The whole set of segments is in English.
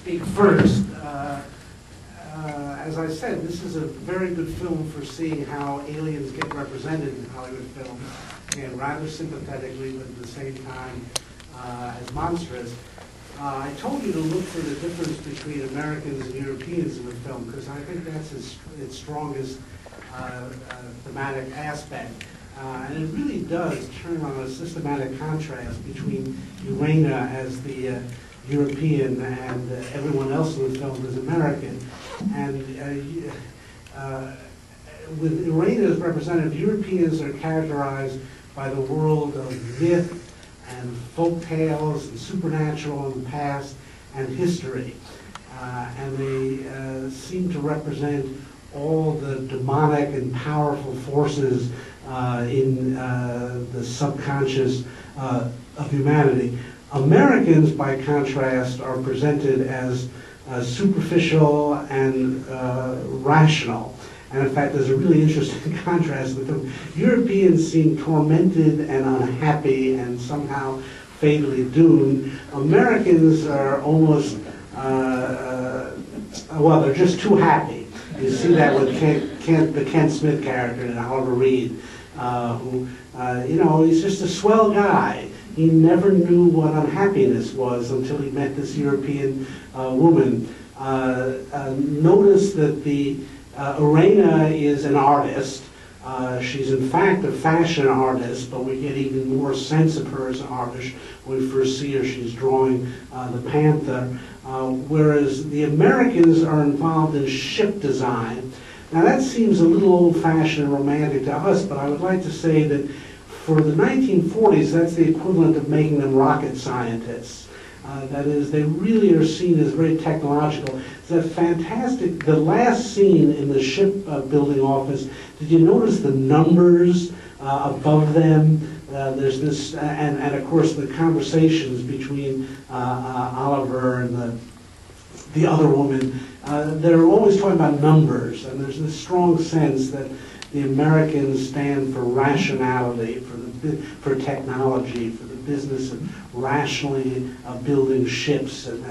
speak first. As I said, this is a very good film for seeing how aliens get represented in Hollywood films, and rather sympathetically, but at the same time as monstrous. I told you to look for the difference between Americans and Europeans in the film, because I think that's its strongest thematic aspect. And it really does turn on a systematic contrast between Irena as the European and everyone else in the film is American. And with Irena as representative, Europeans are characterized by the world of myth and folk tales and supernatural in the past and history. And they seem to represent all the demonic and powerful forces in the subconscious of humanity. Americans, by contrast, are presented as superficial and rational. And in fact, there's a really interesting contrast with them. Europeans seem tormented and unhappy and somehow fatally doomed. Americans are almost, well, they're just too happy. You see that with the Kent Smith character in Oliver Reed, who, you know, he's just a swell guy. He never knew what unhappiness was until he met this European woman. Notice that the Irena is an artist. She's in fact a fashion artist, but we get even more sense of her as an artist when we first see her. She's drawing the panther, whereas the Americans are involved in ship design. Now that seems a little old-fashioned and romantic to us, but I would like to say that for the 1940s, that's the equivalent of making them rocket scientists. That is, they really are seen as very technological. It's a fantastic, the last scene in the shipbuilding office, did you notice the numbers above them? There's this, and of course the conversations between Oliver and the other woman. They're always talking about numbers, and there's this strong sense that the Americans stand for rationality, for technology, for the business of rationally building ships, and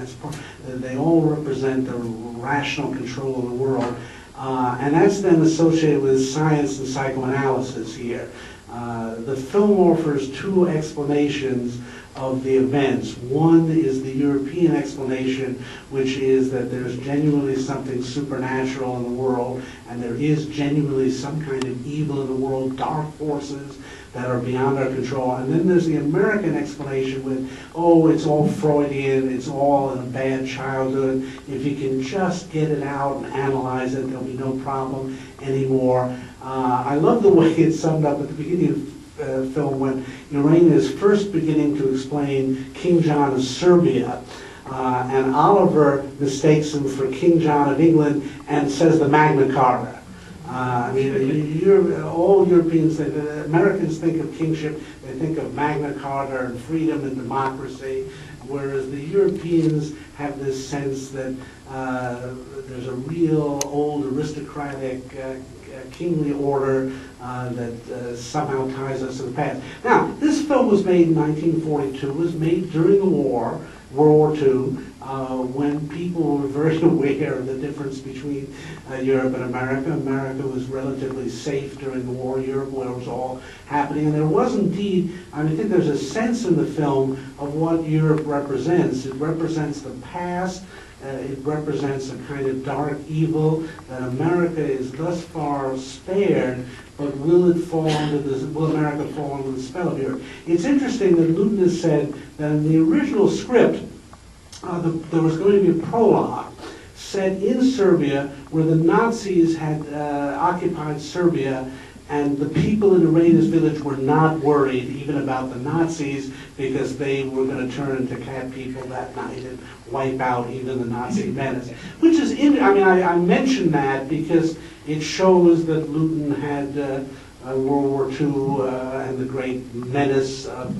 they all represent the rational control of the world. And that's then associated with science and psychoanalysis here. The film offers two explanations of the events. One is the European explanation, which is that there's genuinely something supernatural in the world, and there is genuinely some kind of evil in the world, dark forces that are beyond our control. And then there's the American explanation with, oh, it's all Freudian, it's all in a bad childhood. If you can just get it out and analyze it, there'll be no problem anymore. I love the way it's summed up at the beginning of film when Irena is first beginning to explain King John of Serbia, and Oliver mistakes him for King John of England and says the Magna Carta. I mean, all Europeans, Americans think of kingship, they think of Magna Carta and freedom and democracy, whereas the Europeans have this sense that there's a real old aristocratic kingly order that somehow ties us to the past. Now, this film was made in 1942. It was made during the war, World War II, when people were very aware of the difference between Europe and America. America was relatively safe during the war. Europe, where it was all happening. And there was indeed, I think there's a sense in the film of what Europe represents. It represents the past. It represents a kind of dark evil that America is thus far spared, but will America fall under the spell of Europe? It's interesting that Luton has said that in the original script, there was going to be a prologue set in Serbia where the Nazis had occupied Serbia, and the people in Irena's village were not worried even about the Nazis because they were going to turn into cat people that night and wipe out even the Nazi menace. Which is, I mention that because it shows that Luton had World War II and the great menace of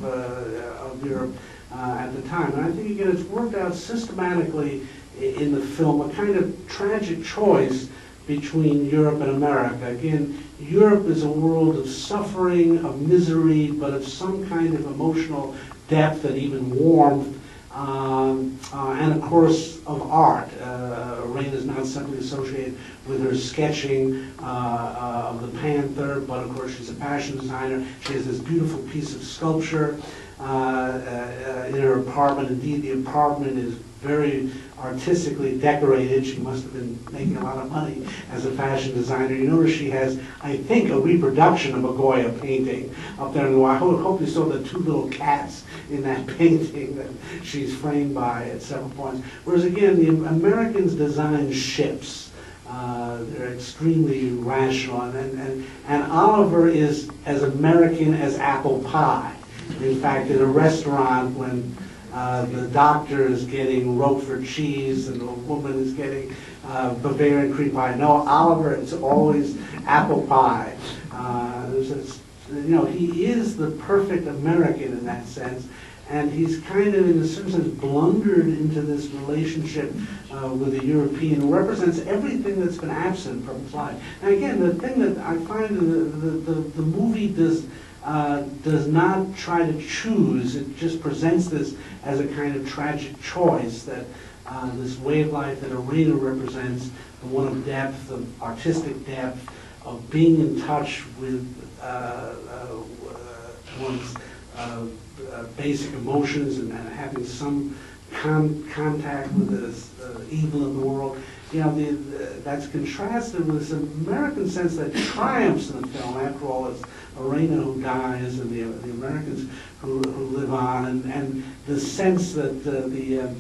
Europe at the time. And I think, again, it's worked out systematically in the film, a kind of tragic choice between Europe and America. Again, Europe is a world of suffering, of misery, but of some kind of emotional depth and even warmth and of course of art. Raina is not simply associated with her sketching of the panther, but of course she's a fashion designer. She has this beautiful piece of sculpture in her apartment. Indeed, the apartment is very artistically decorated. She must have been making a lot of money as a fashion designer. You notice she has, I think, a reproduction of a Goya painting up there in the wall. I hope you saw the two little cats in that painting that she's framed by at several points. Whereas again, the Americans design ships. They're extremely rational, and Oliver is as American as apple pie. In fact, in a restaurant, when the doctor is getting Roquefort cheese and the woman is getting Bavarian cream pie, no, Oliver is always apple pie. He is the perfect American in that sense. And he's kind of, in a certain sense, blundered into this relationship with a European who represents everything that's been absent from his life. And again, the thing that I find the movie does not try to choose. It just presents this as a kind of tragic choice, that this way of life that Arena represents, the one of depth, of artistic depth, of being in touch with one's basic emotions and having some contact with the evil in the world. That's contrasted with this American sense that triumphs in the film. After all, it's Arena who dies and the Americans who live on, and the sense that the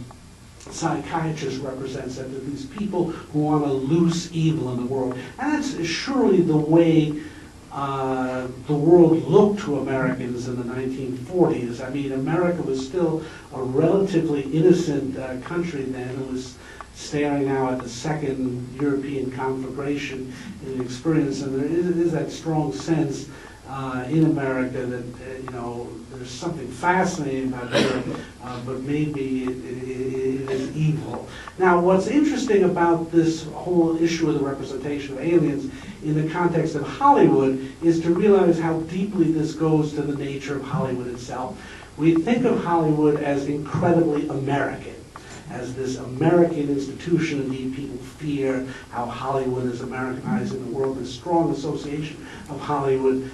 psychiatrist represents, that these people who want to loose evil in the world. And that's surely the way the world looked to Americans in the 1940s. I mean, America was still a relatively innocent country then. It was staring now at the second European conflagration in experience, and there is that strong sense in America that there's something fascinating about Europe, but maybe it is evil. Now, what's interesting about this whole issue of the representation of aliens in the context of Hollywood is to realize how deeply this goes to the nature of Hollywood itself. We think of Hollywood as incredibly American, as this American institution. Indeed, people fear how Hollywood is Americanizing the world. There's strong association of Hollywood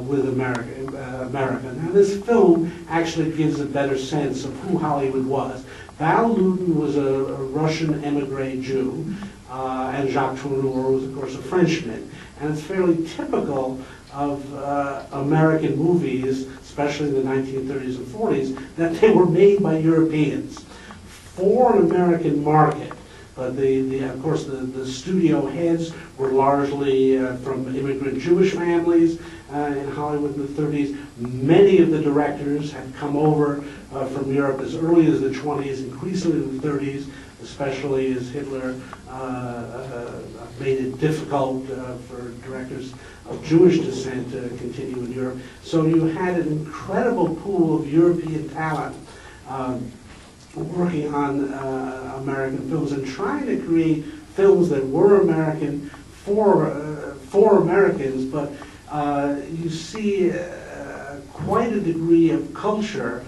with America. Now, this film actually gives a better sense of who Hollywood was. Val Lewton was a Russian emigre Jew, and Jacques Tourneur was, of course, a Frenchman. And it's fairly typical of American movies, especially in the 1930s and 40s, that they were made by Europeans for an American market. But of course, the studio heads were largely from immigrant Jewish families in Hollywood in the 30s. Many of the directors had come over from Europe as early as the 20s, increasingly in the 30s, especially as Hitler made it difficult for directors of Jewish descent to continue in Europe. So you had an incredible pool of European talent working on American films and trying to create films that were American for Americans, but you see quite a degree of culture,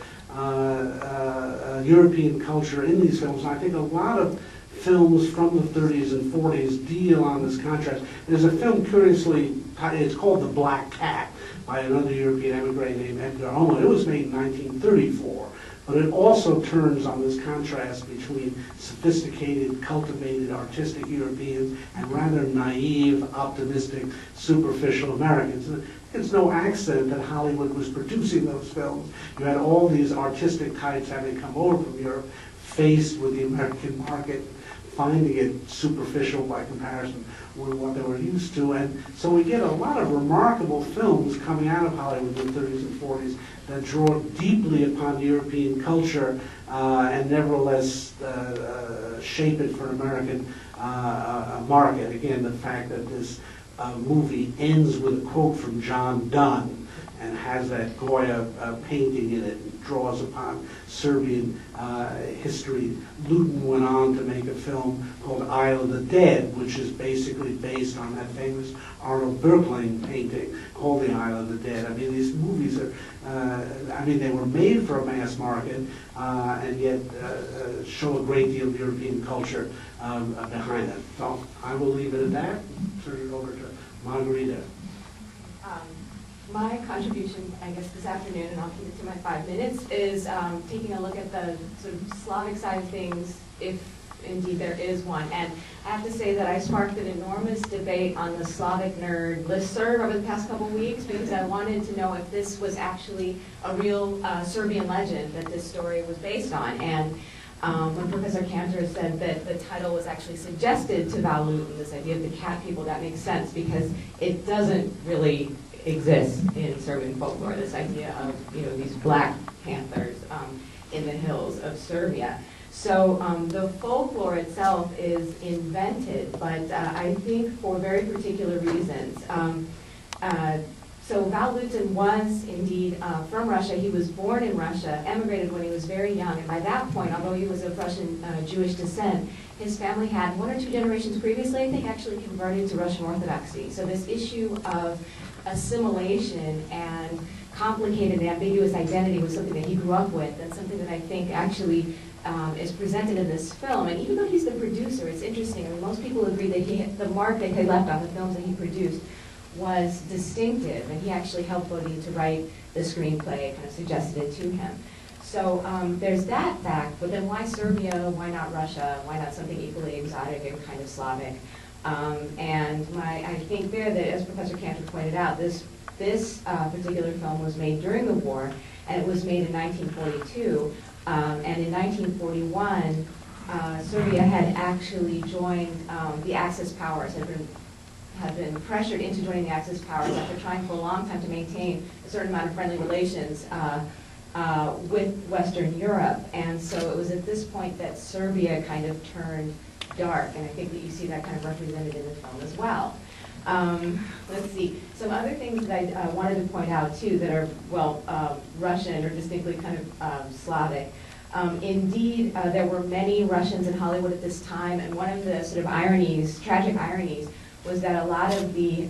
European culture in these films. And I think a lot of films from the 30s and 40s deal on this contrast. There's a film, curiously, it's called The Black Cat, by another European emigre named Edgar Homo. It was made in 1934. But it also turns on this contrast between sophisticated, cultivated, artistic Europeans and rather naive, optimistic, superficial Americans. And it's no accident that Hollywood was producing those films. You had all these artistic types having come over from Europe, faced with the American market, finding it superficial by comparison with what they were used to. And so we get a lot of remarkable films coming out of Hollywood in the 30s and 40s that draw deeply upon European culture and nevertheless shape it for an American market. Again, the fact that this movie ends with a quote from John Donne, and has that Goya painting in it, and draws upon Serbian history. Luton went on to make a film called Isle of the Dead, which is basically based on that famous Arnold Böcklin painting called The Isle of the Dead. I mean, these movies are, I mean, they were made for a mass market, and yet show a great deal of European culture behind it. So I will leave it at that. Turn it over to Margarita. My contribution, I guess, this afternoon, and I'll keep it to my 5 minutes, is taking a look at the sort of Slavic side of things, if indeed there is one. And I have to say that I sparked an enormous debate on the Slavic Nerd listserv over the past couple weeks, because I wanted to know if this was actually a real Serbian legend that this story was based on. And when Professor Cantor said that the title was actually suggested to Val Luton, this idea of the cat people, that makes sense, because it doesn't really exist in Serbian folklore, this idea of, you know, these black panthers in the hills of Serbia. So the folklore itself is invented, but I think for very particular reasons. So Val Luton was indeed from Russia. He was born in Russia, emigrated when he was very young, and by that point, although he was of Russian Jewish descent, his family had 1 or 2 generations previously, I think, actually converted to Russian Orthodoxy. So this issue of assimilation and complicated and ambiguous identity was something that he grew up with, and something that I think actually is presented in this film. And even though he's the producer, it's interesting. I mean, most people agree that the mark that he left on the films that he produced was distinctive, and he actually helped Bodine to write the screenplay, kind of suggested it to him. So there's that fact, but then why Serbia, why not Russia, why not something equally exotic and kind of Slavic? And I think there that, as Professor Cantor pointed out, this particular film was made during the war, and it was made in 1942, and in 1941, Serbia had actually joined the Axis powers, had been pressured into joining the Axis powers after trying for a long time to maintain a certain amount of friendly relations with Western Europe. And so it was at this point that Serbia kind of turned dark, and I think that you see that kind of represented in the film as well. Let's see, some other things that I wanted to point out too that are, well, Russian or distinctly kind of Slavic. Indeed, there were many Russians in Hollywood at this time, and one of the sort of ironies, tragic ironies, was that a lot of the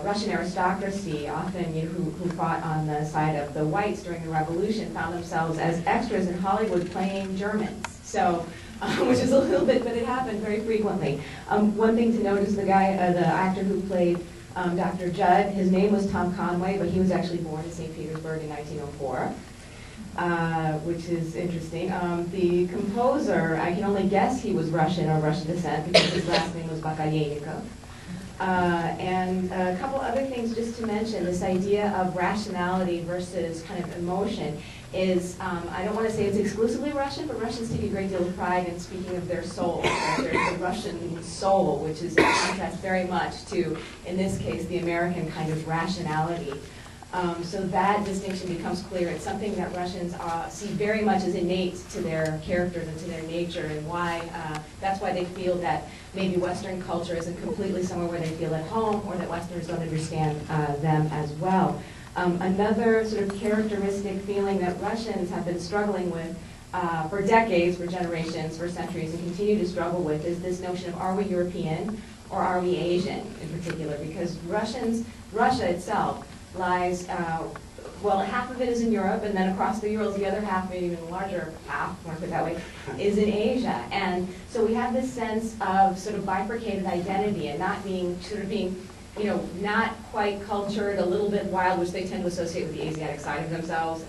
Russian aristocracy, often who fought on the side of the whites during the Revolution, found themselves as extras in Hollywood playing Germans. So, which is a little bit, but it happened very frequently. One thing to note is the actor who played Dr. Judd, his name was Tom Conway, but he was actually born in St. Petersburg in 1904. Which is interesting. The composer, I can only guess he was Russian or Russian descent because his last name was Bakayenikov. And a couple other things just to mention, this idea of rationality versus kind of emotion is, I don't want to say it's exclusively Russian, but Russians take a great deal of pride in speaking of their soul. There's the Russian soul, which is in contrast very much to, in this case, the American kind of rationality. So that distinction becomes clear. It's something that Russians see very much as innate to their characters and to their nature, and why that's why they feel that maybe Western culture isn't completely somewhere where they feel at home, or that Westerners don't understand them as well. Another sort of characteristic feeling that Russians have been struggling with for decades, for generations, for centuries, and continue to struggle with is this notion of, are we European or are we Asian in particular? Because Russia itself lies, well, half of it is in Europe, and then across the Urals, the other half, maybe even a larger half, if you want to put it that way, is in Asia. And so we have this sense of sort of bifurcated identity and not being, you know, not quite cultured, a little bit wild, which they tend to associate with the Asiatic side of themselves.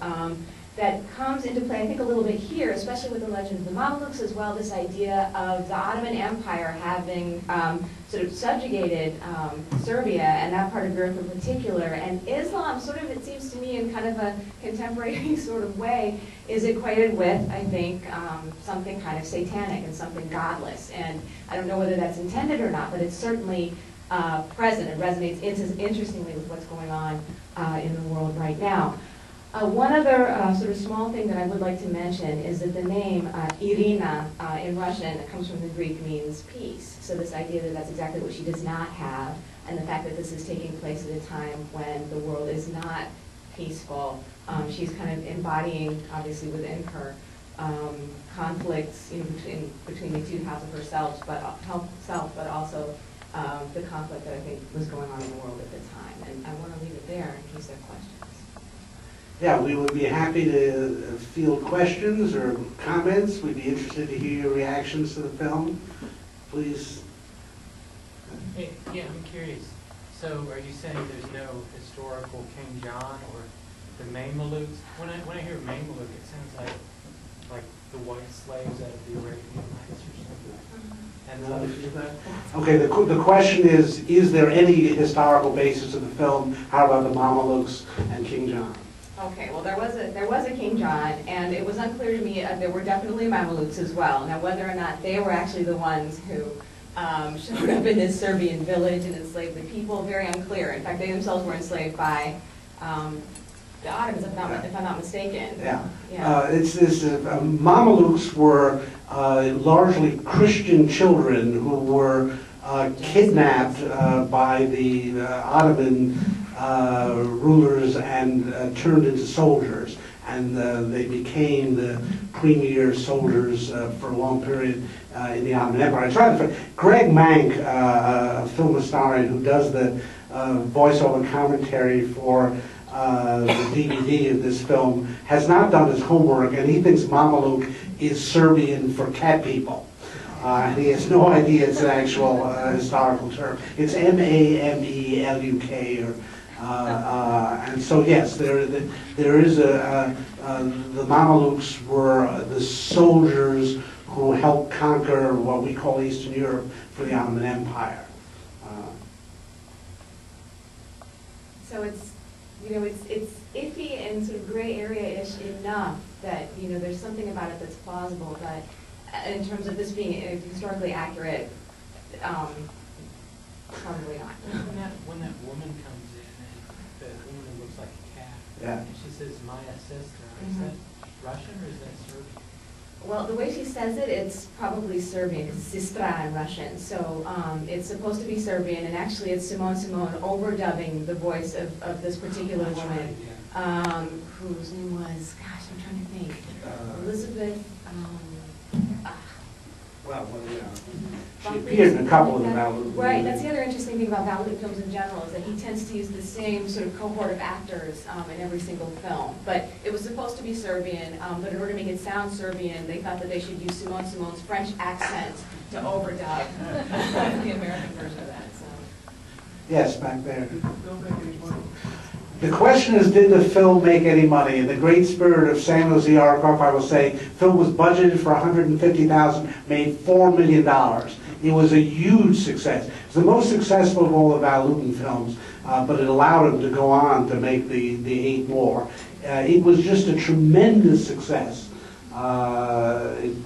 That comes into play, I think, a little bit here, especially with the legend of the Mamluks as well, this idea of the Ottoman Empire having sort of subjugated Serbia and that part of Europe in particular, and Islam sort of, it seems to me, in kind of a contemporary sort of way, is equated with, I think, something kind of satanic and something godless. And I don't know whether that's intended or not, but it's certainly present and resonates interestingly with what's going on in the world right now. One other sort of small thing that I would like to mention is that the name Irina in Russian comes from the Greek, means peace. So this idea that that's exactly what she does not have, and the fact that this is taking place at a time when the world is not peaceful. She's kind of embodying, obviously within her, conflicts between the two halves of herself, but also the conflict that I think was going on in the world at the time. And I want to leave it there in case there are questions. Yeah, we would be happy to field questions or comments. We'd be interested to hear your reactions to the film. Please. Hey, yeah, I'm curious. So are you saying there's no historical King John or the Mamelukes? When I hear Mameluke, it sounds like the white slaves out of the Arabian Nights or something. And Okay, the question is there any historical basis of the film? How about the Mamelukes and King John? Okay, well, there was a King John, and it was unclear to me, there were definitely Mamelukes as well. Now, whether or not they were actually the ones who showed up in this Serbian village and enslaved the people, very unclear. In fact, they themselves were enslaved by the Ottomans, if I'm not mistaken. Yeah. Yeah. Mamelukes were largely Christian children who were kidnapped by the Ottoman rulers and turned into soldiers, and they became the premier soldiers for a long period in the Ottoman Empire. I tried to Greg Mank, a film historian who does the voiceover commentary for the DVD of this film, has not done his homework, and he thinks Mameluke is Serbian for cat people. He has no idea it's an actual historical term. It's M-A-M-E-L-U-K, and so yes, there is the Mamelukes were the soldiers who helped conquer what we call Eastern Europe for the Ottoman Empire. So it's iffy and sort of gray area-ish enough that there's something about it that's plausible, but in terms of this being historically accurate, probably not. When that woman comes in, and the woman who looks like a cat, Yeah. and she says, "Maya sister," is that Russian or is that Serbian? Well, the way she says it, it's probably Serbian, because it's sistra in Russian. So it's supposed to be Serbian, and actually it's Simone overdubbing the voice of this particular woman, whose name was, gosh, I'm trying to think, Elizabeth. She appeared in a couple of the Mameluk. Right, that's the other interesting thing about Mameluk films in general, is that he tends to use the same sort of cohort of actors in every single film. But it was supposed to be Serbian, but in order to make it sound Serbian, they thought that they should use Simone's French accent to overdub the American version of that. So. Yes, back there. The question is, did the film make any money? In the great spirit of Samuel Z. Arkoff, I will say, film was budgeted for $150,000, made $4 million. It was a huge success. It was the most successful of all the Val Lewton films, but it allowed him to go on to make the 8 more. It was just a tremendous success. It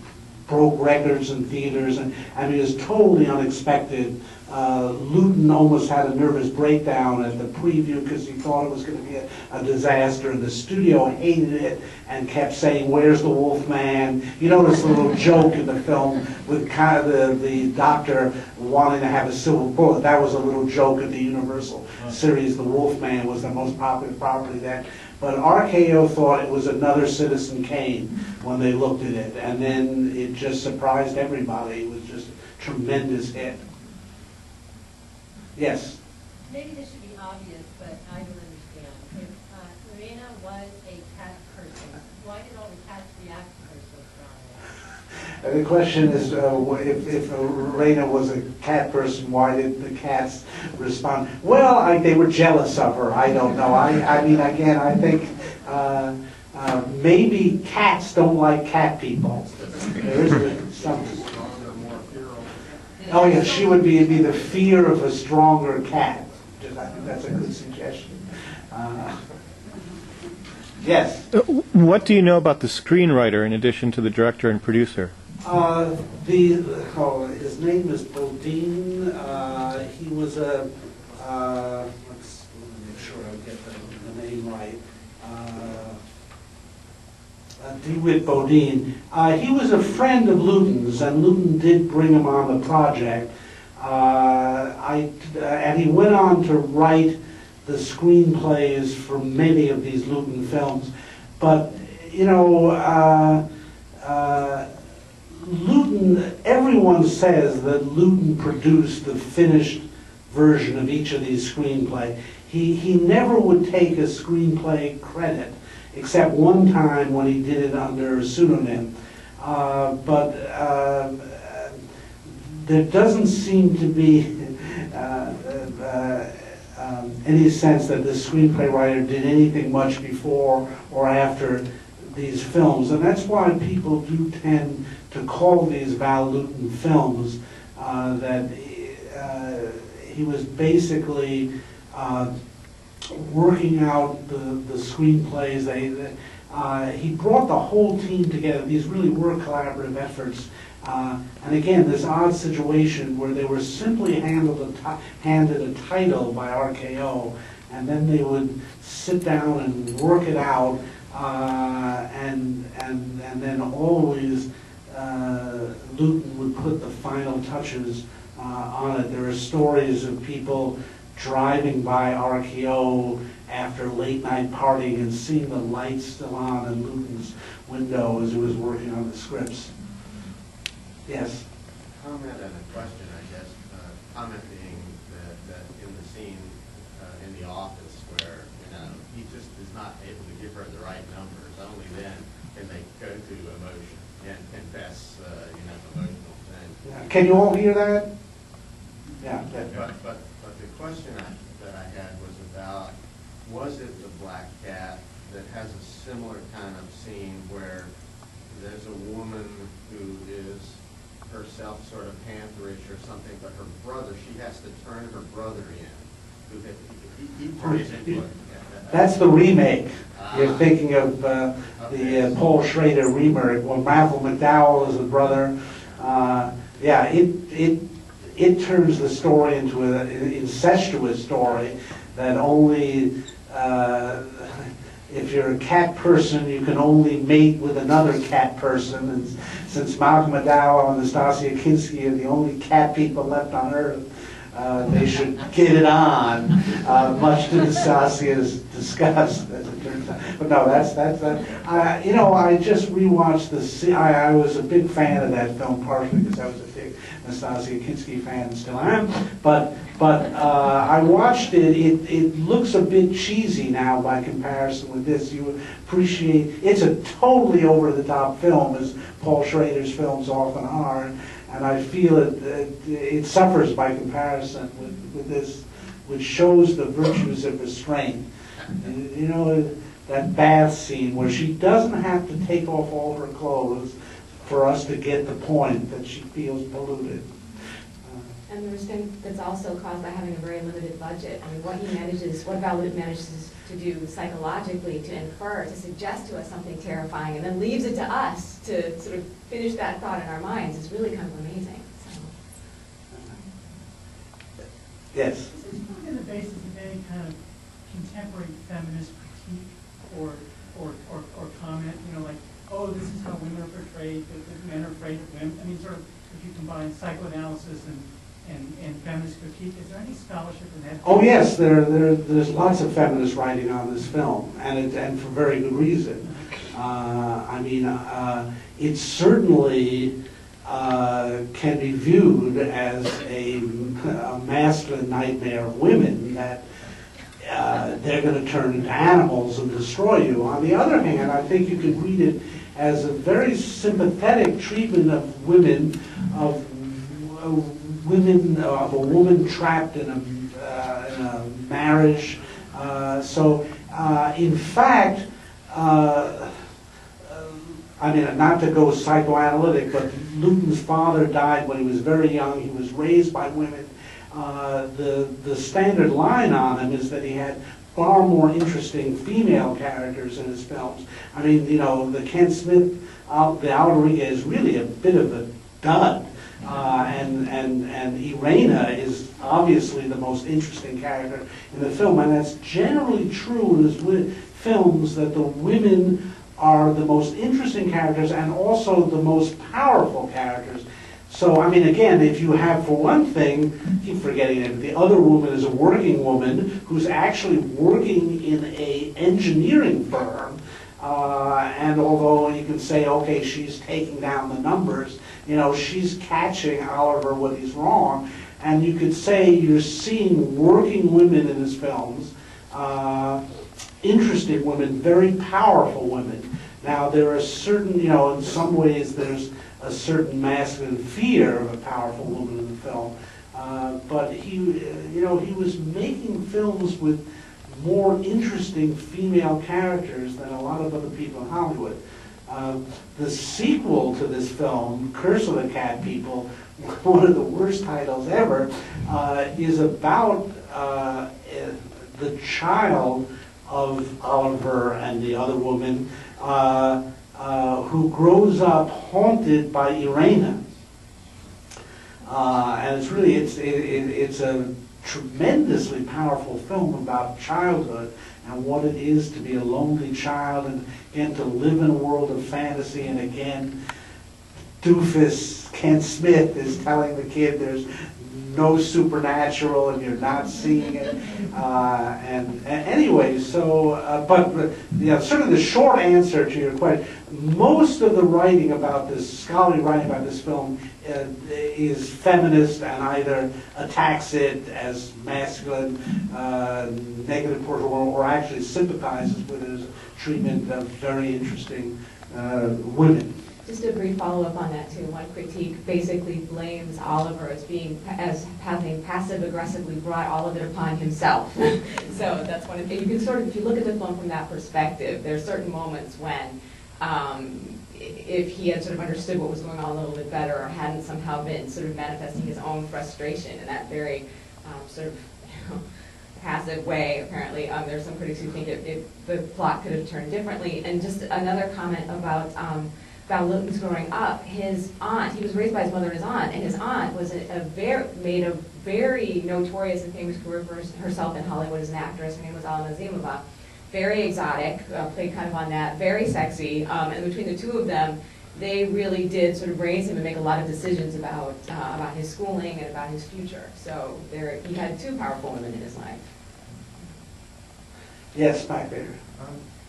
broke records in theaters, and I mean, it was totally unexpected. Lewton almost had a nervous breakdown at the preview because he thought it was going to be a disaster, and the studio hated it and kept saying, "Where's the Wolf Man?" You notice a little joke in the film with kind of the doctor wanting to have a silver bullet. That was a little joke at the Universal series. The Wolf Man was the most popular property then. But RKO thought it was another Citizen Kane when they looked at it, and then it just surprised everybody. It was just a tremendous hit. Yes? Maybe this should be obvious, but I don't understand. If Lorena was a cat person, why did all the cats react to her so strongly? The question is, if Lorena was a cat person, why did the cats respond? Well, they were jealous of her. I don't know. I mean, again, I think maybe cats don't like cat people. There is something. Oh yeah, she would be the fear of a stronger cat. I think that's a good suggestion. Yes? What do you know about the screenwriter in addition to the director and producer? His name is Bodine. He was a, let me make sure I get the name right. DeWitt Bodine. He was a friend of Luton's, and Luton did bring him on the project. And he went on to write the screenplays for many of these Luton films. But, you know, Luton, everyone says that Luton produced the finished version of each of these screenplays. He never would take a screenplay credit, except one time when he did it under a pseudonym. But there doesn't seem to be any sense that the screenplay writer did anything much before or after these films. And that's why people do tend to call these Val Luton films, that he was basically working out the screenplays. He brought the whole team together. These really were collaborative efforts. And again, this odd situation where they were simply handed a title by RKO, and then they would sit down and work it out, and then always Luton would put the final touches on it. There are stories of people driving by RKO after late night partying and seeing the lights still on in Luton's window as he was working on the scripts. Yes? Comment and a question, I guess. Comment being that in the scene in the office where, you know, he just is not able to give her the right numbers, only then can they go to emotion and confess, emotional things. Yeah. Can you all hear that? Yeah. But the question that I had was about, was it the black cat that has a similar kind of scene where there's a woman who is herself sort of pantherish or something, but her brother, she has to turn her brother in. He turns into a... That's the remake. You're thinking of the Paul Schrader remake, when Malcolm McDowell is the brother. Yeah, it turns the story into an incestuous story that only, if you're a cat person, you can only mate with another cat person. And since Malcolm McDowell and Nastasia Kinski are the only cat people left on Earth, they should get it on, much to Nastasia's disgust, as it turns out. But no, you know, I just rewatched I was a big fan of that film, partially because I was a big Nastasia Kinski fan and still am. But I watched it. It looks a bit cheesy now by comparison with this. You appreciate it's a totally over-the-top film, as Paul Schrader's films often are. And I feel it suffers by comparison with this, which shows the virtues of restraint. You know, that bath scene where she doesn't have to take off all her clothes for us to get the point that she feels polluted. And the restraint that's also caused by having a very limited budget. I mean, what Val Luton manages to do psychologically, to infer, to suggest to us something terrifying, and then leaves it to us to sort of finish that thought in our minds is really kind of amazing. So. Yes? Is this probably the basis of any kind of contemporary feminist critique or comment? You know, like, oh, this is how women are portrayed, that men are afraid of women. I mean, sort of, if you combine psychoanalysis and feminist critique, is there any scholarship in that? Oh yes, there's lots of feminist writing on this film, and for very good reason. I mean, it certainly can be viewed as a masculine nightmare of women, that they're going to turn into animals and destroy you. On the other hand, I think you could read it as a very sympathetic treatment of women, of a woman trapped in a marriage. In fact, I mean, not to go psychoanalytic, but Luton's father died when he was very young. He was raised by women. The standard line on him is that he had far more interesting female characters in his films. I mean, you know, the Ken Smith, the Alariga is really a bit of a dud. And Irena is obviously the most interesting character in the film, and that's generally true in his films, that the women are the most interesting characters and also the most powerful characters. So, I mean, again, if you have, for one thing, I keep forgetting it, the other woman is a working woman who's actually working in a engineering firm. And although you can say, okay, she's taking down the numbers, you know, she's catching Oliver when he's wrong. And you could say you're seeing working women in his films, interesting women, very powerful women. Now, there are certain, you know, in some ways there's a certain masculine fear of a powerful woman in the film. But he, you know, he was making films with more interesting female characters than a lot of other people in Hollywood. The sequel to this film, Curse of the Cat People, one of the worst titles ever, is about the child of Oliver and the other woman who grows up haunted by Irena. And it's really, it's a tremendously powerful film about childhood and what it is to be a lonely child and again to live in a world of fantasy. And again, doofus Ken Smith is telling the kid there's no supernatural and you're not seeing it. And anyway, so, but you know, sort of the short answer to your question, most of the writing about this, scholarly writing about this film is feminist and either attacks it as masculine, negative portrayal, or actually sympathizes with his treatment of very interesting women. Just a brief follow-up on that too. One critique basically blames Oliver as having passive-aggressively brought all of it upon himself. So that's one of the, you can sort of, if you look at the film from that perspective, there are certain moments when if he had sort of understood what was going on a little bit better or hadn't somehow been sort of manifesting his own frustration in that very sort of passive way, apparently. There's some critics who think the plot could have turned differently. And just another comment about Luton's growing up. His aunt, he was raised by his mother and his aunt, and his aunt was made a very notorious and famous career for herself in Hollywood as an actress. Her name was Alma Zimova. Very exotic, played kind of on that, very sexy, and between the two of them, they really did sort of raise him and make a lot of decisions about his schooling and about his future. So he had two powerful women in his life. Yes, back there.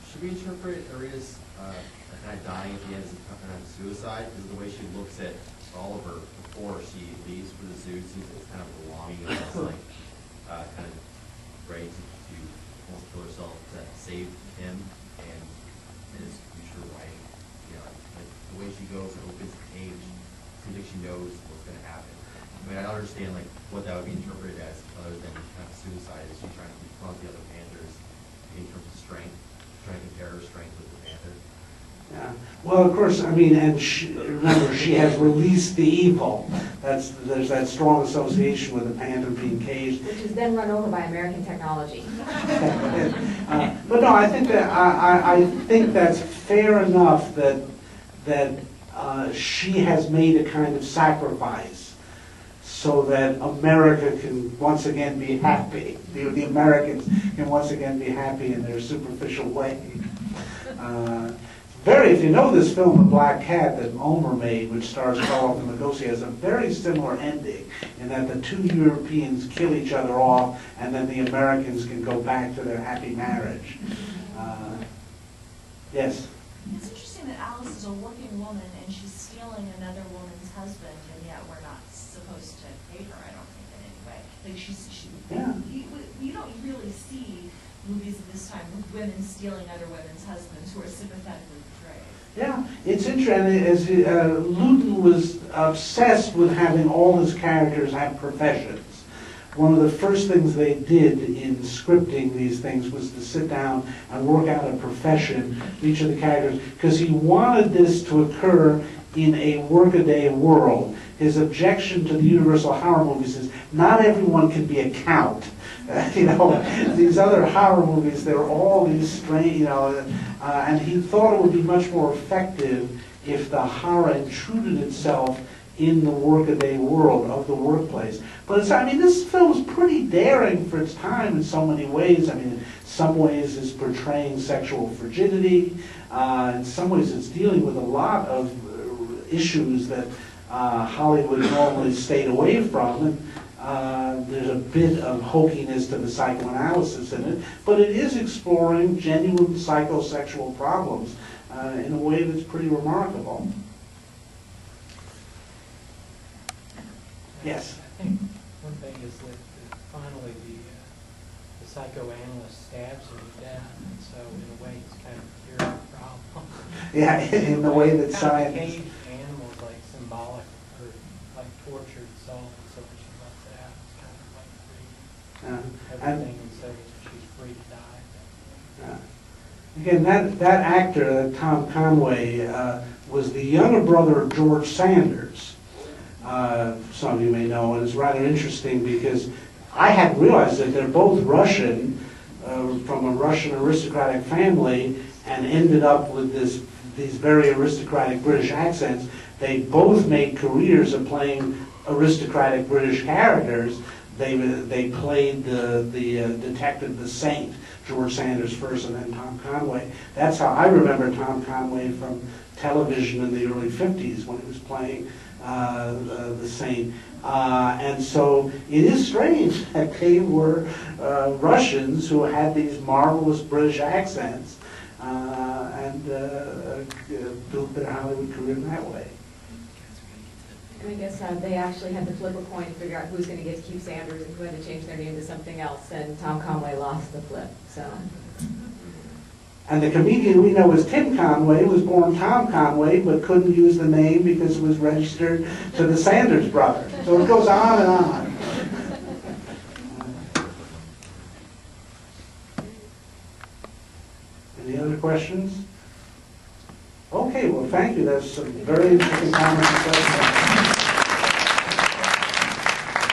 Should we interpret Arena's kind of dying at the end as a kind of suicide? Because the way she looks at Oliver before she leaves for the zoo seems it's kind of a longing, it's like kind of ready to almost kill herself to save him and his future wife. You know, like the way she goes and opens the cage, seems like she knows what's going to happen. I mean, I don't understand like what that would be interpreted as other than kind of suicide. Is she trying to confront the other panthers in terms of strength, trying to compare her strength with the panther? Yeah. Well, of course, I mean, and remember, she has released the evil. There's that strong association with the panther being caged. Which is then run over by American technology. But no, I think that I think that's fair enough that she has made a kind of sacrifice so that America can once again be happy. The Americans can once again be happy in their superficial way. If you know this film, The Black Cat, that Ulmer made, which stars Carl Lugosi, has a very similar ending in that the two Europeans kill each other off and then the Americans can go back to their happy marriage. Yes? It's interesting that Alice is a working woman and she's stealing another woman's husband, and yet we're not supposed to hate her, I don't think, in any way. Like you don't really see movies at this time with women stealing other women's husbands who are sympathetically portrayed. Yeah, it's interesting. As Luton was obsessed with having all his characters have professions. One of the first things they did in scripting these things was to sit down and work out a profession for each of the characters, because he wanted this to occur in a workaday world. His objection to the Universal horror movies is not everyone can be a count. You know, these other horror movies, there are all these strange, you know, and he thought it would be much more effective if the horror intruded itself in the workaday world of the workplace. But it's, I mean, this film is pretty daring for its time in so many ways. I mean, in some ways it's portraying sexual frigidity. In some ways it's dealing with a lot of issues that Hollywood normally stayed away from. And there's a bit of hokiness to the psychoanalysis in it, but it is exploring genuine psychosexual problems in a way that's pretty remarkable. Yes? I think one thing is that finally the psychoanalyst stabs her to death, and so in a way it's kind of cured the problem. Yeah, in the way that Kind of science... caged animals like symbolic or like tortured soul, so when she lets it out, it's kind of like free. Everything, and so she's free to die. Again, that actor, Tom Conway, was the younger brother of George Sanders. Some of you may know, and it's rather interesting because I hadn't realized that they're both Russian, from a Russian aristocratic family, and ended up with these very aristocratic British accents. They both made careers of playing aristocratic British characters. They played the detective, the Saint, George Sanders first, and then Tom Conway. That's how I remember Tom Conway from television in the early 50s when he was playing the Saint. And so it is strange that they were Russians who had these marvelous British accents and built their Hollywood career in that way. And I guess they actually had to flip a coin to figure out who's going to get to keep Sanders and who had to change their name to something else, and Tom Conway lost the flip. So. And the comedian we know as Tim Conway was born Tom Conway, but couldn't use the name because it was registered to the Sanders brothers. So it goes on and on. Any other questions? Okay, well, thank you. That's some very interesting comments.